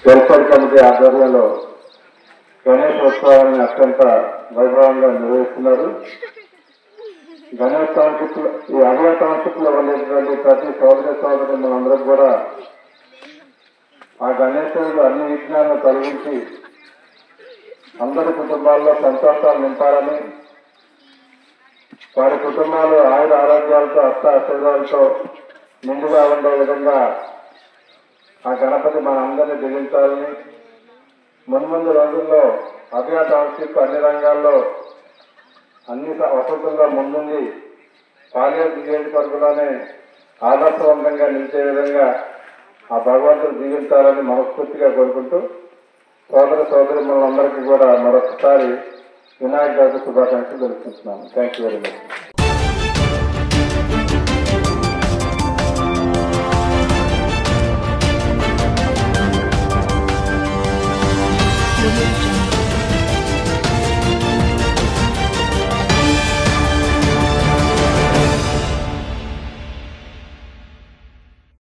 Welfare committee ఆధ్వర్యంలో గణేశోత్సవాన్ని అత్యంత వైభవంగా నిర్వహిస్తున్నారు. గణేష్ టౌన్షిప్ ఈ అభయ టౌన్షిప్ లో ఉండేటువంటి ప్రతి సోదరి మనందరం కూడా ఆ గణేశుడు అన్ని విఘ్నాలను తొలగించి అందరి కుటుంబాల్లో సంతోషాలు నింపాలని, వారి కుటుంబాలు ఆయుర ఆరోగ్యాలతో అష్టాశీర్వాదాలతో ముందుగా ఉండే విధంగా ఆ గణపతి మన అందరినీ దిగించాలని, మున్ముందు రోజుల్లో అభయ టౌన్షిప్ అన్ని రంగాల్లో అన్ని వసతుల్లో ముందుండి పాలేరు నియోజకవర్గంలోనే ఆదర్శవంతంగా నిలిచే విధంగా ఆ భగవంతుడు జీవించాలని మనస్ఫూర్తిగా కోరుకుంటూ సోదరి మనందరికీ కూడా మరొకసారి వినాయక చవితి శుభాకాంక్షలు తెలుపుతున్నాను. Thank you very much.